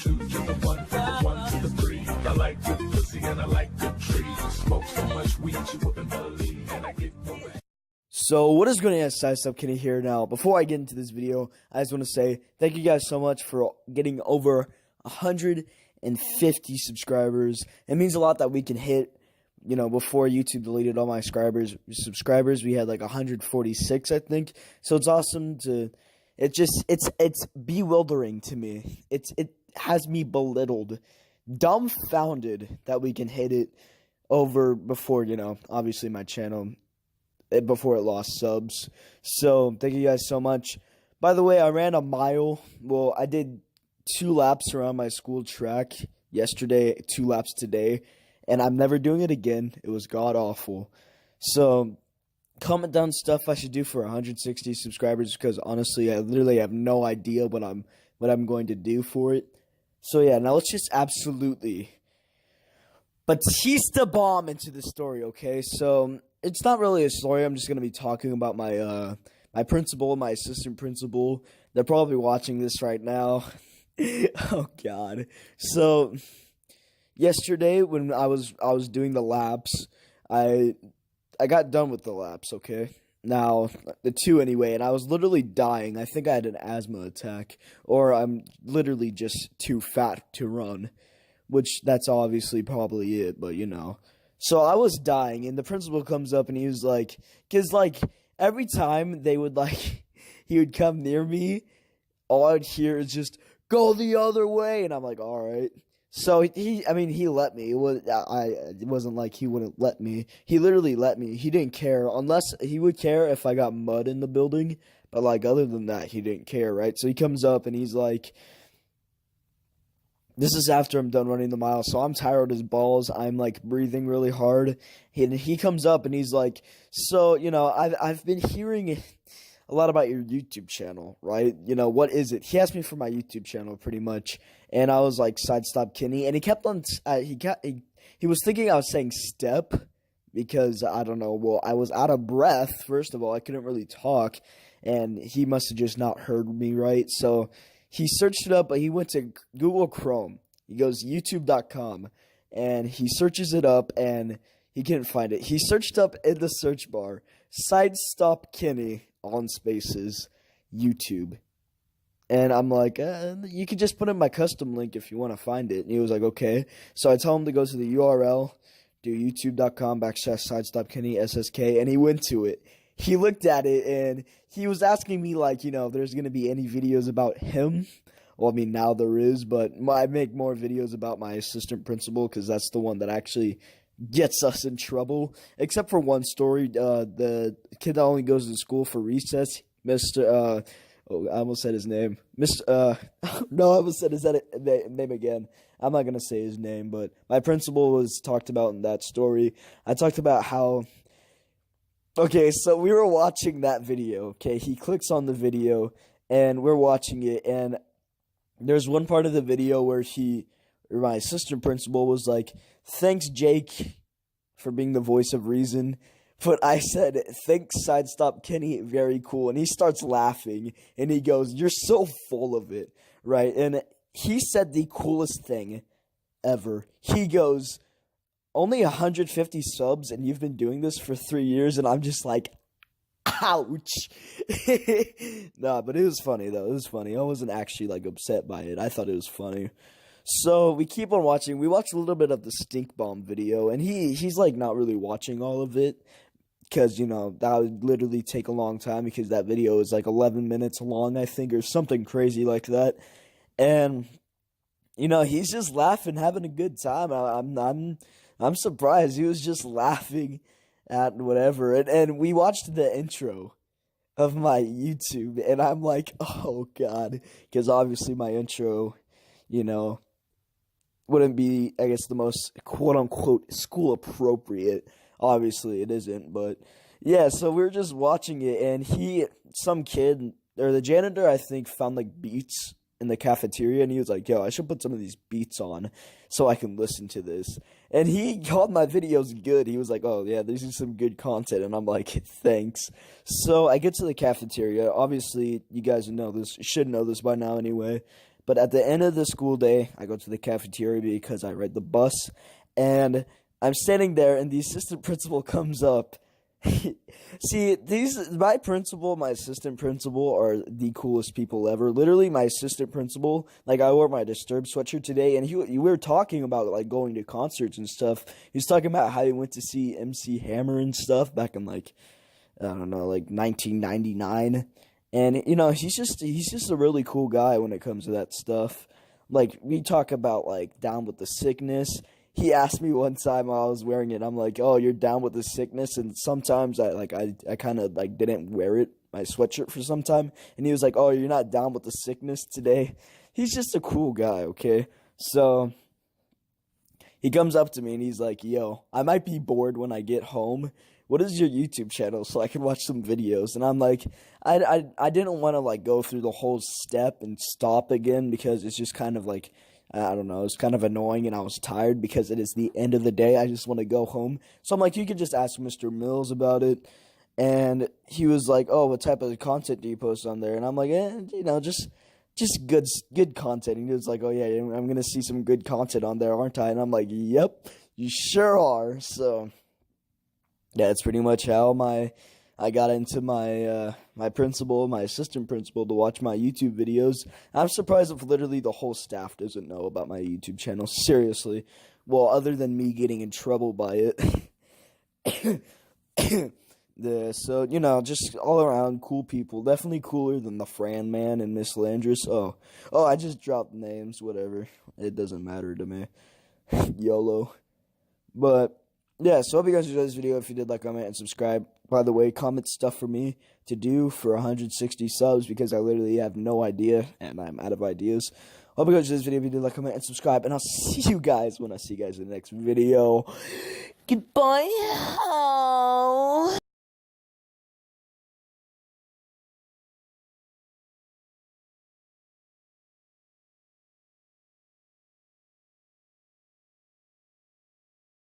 two to the one, from the one to the three. I like good pussy and I like good trees. Smoke so much weed you wouldn't believe, and I get no rest. So what is going on, Sidestep Kenny here. Now, before I get into this video, I just want to say thank you guys so much for getting over 150 subscribers. It means a lot that we can hit, you know, before YouTube deleted all my subscribers, we had like 146, I think. So it's awesome to, it's bewildering to me. It has me belittled, dumbfounded that we can hit it over before, you know, obviously my channel, before it lost subs. So thank you guys so much. By the way, I ran a mile. Well, I did 2 laps around my school track yesterday, 2 laps today, and I'm never doing it again. It was god awful. So comment down stuff I should do for 160 subscribers, because honestly I literally have no idea what I'm going to do for it. So yeah, now let's just absolutely Batista bomb into the story, okay? So it's not really a story. I'm just going to be talking about my my principal, my assistant principal. They're probably watching this right now. Oh god. So yesterday when I was doing the laps, I got done with the laps, okay? Now, the 2 anyway, and I was literally dying. I think I had an asthma attack, or I'm literally just too fat to run, which that's obviously probably it, but you know. So I was dying, and the principal comes up, and he was like, because, like, every time they would, like, he would come near me, all I'd hear is just, go the other way, and I'm like, all right. So he let me. It wasn't like he wouldn't let me. He literally let me. He didn't care, unless he would care if I got mud in the building, but, like, other than that, he didn't care, right? So he comes up, and he's like, this is after I'm done running the mile, so I'm tired as balls. I'm, like, breathing really hard. He comes up, and he's like, so, you know, I've been hearing a lot about your YouTube channel, right? You know, what is it? He asked me for my YouTube channel, pretty much, and I was like, Sidestep Kenny, and he kept on, he was thinking I was saying step, because, I don't know, well, I was out of breath, first of all. I couldn't really talk, and he must have just not heard me right, so he searched it up, but he went to Google Chrome. He goes youtube.com, and he searches it up, and he couldn't find it. He searched up in the search bar, Sidestep Kenny, on spaces, YouTube. And I'm like, you can just put in my custom link if you want to find it. And he was like, okay. So I tell him to go to the URL, do youtube.com/Sidestep Kenny SSK, and he went to it. He looked at it, and he was asking me, like, you know, if there's going to be any videos about him. Well, I mean, now there is, but I make more videos about my assistant principal, because that's the one that actually gets us in trouble. Except for one story, the kid that only goes to school for recess, Mr. I almost said his name. No, I almost said his name again. I'm not going to say his name, but my principal was talked about in that story. I talked about how, okay, so we were watching that video, okay? He clicks on the video, and we're watching it, and there's one part of the video where my assistant principal was like, thanks, Jake, for being the voice of reason. But I said, thanks, Sidestep Kenny, very cool. And he starts laughing, and he goes, you're so full of it, right? And he said the coolest thing ever. He goes, only 150 subs, and you've been doing this for 3 years, and I'm just like, ouch. Nah, but it was funny, though. It was funny. I wasn't actually, like, upset by it. I thought it was funny. So we keep on watching. We watched a little bit of the stink bomb video, and he's like not really watching all of it, because, you know, that would literally take a long time, because that video is like 11 minutes long, I think, or something crazy like that. And, you know, he's just laughing, having a good time. I'm surprised. He was just laughing at whatever. And we watched the intro of my YouTube, and I'm like, oh god, because obviously my intro, you know, wouldn't be, I guess, the most quote-unquote school-appropriate. Obviously, it isn't, but yeah, so we were just watching it, and some kid, or the janitor, I think, found, like, beats in the cafeteria, and he was like, yo, I should put some of these beats on so I can listen to this. And he called my videos good. He was like, oh, yeah, this is some good content, and I'm like, thanks. So I get to the cafeteria. Obviously, you guys know this, should know this by now anyway, But at the end of the school day, I go to the cafeteria because I ride the bus, and I'm standing there, and the assistant principal comes up. See, my principal, my assistant principal are the coolest people ever. Literally, my assistant principal, like I wore my Disturbed sweatshirt today, and we were talking about like going to concerts and stuff. He was talking about how he went to see MC Hammer and stuff back in like I don't know, like 1999. And he's just a really cool guy when it comes to that stuff. Like we talk about like Down with the Sickness. He asked me one time while I was wearing it, I'm like, "Oh, you're down with the sickness?" And sometimes I kind of like didn't wear it, my sweatshirt for some time. And he was like, "Oh, you're not down with the sickness today?" He's just a cool guy, okay? So he comes up to me and he's like, "Yo, I might be bored when I get home. What is your YouTube channel so I can watch some videos?" And I'm like, I didn't want to like go through the whole step and stop again because it's just kind of like, I don't know, it's kind of annoying and I was tired because it is the end of the day. I just want to go home. So I'm like, you could just ask Mr. Mills about it. And he was like, "Oh, what type of content do you post on there?" And I'm like, just good content. And he was like, "Oh yeah, I'm going to see some good content on there, aren't I?" And I'm like, "Yep, you sure are." So yeah, that's pretty much how I got into my my assistant principal, to watch my YouTube videos. I'm surprised if literally the whole staff doesn't know about my YouTube channel. Seriously. Well, other than me getting in trouble by it. So, just all around cool people. Definitely cooler than the Fran Man and Miss Landris. Oh, I just dropped names. Whatever. It doesn't matter to me. YOLO. But yeah, so hope you guys enjoyed this video. If you did, like, comment, and subscribe. By the way, comment stuff for me to do for 160 subs because I literally have no idea and I'm out of ideas. Hope you guys enjoyed this video. If you did, like, comment, and subscribe. And I'll see you guys when I see you guys in the next video. Goodbye.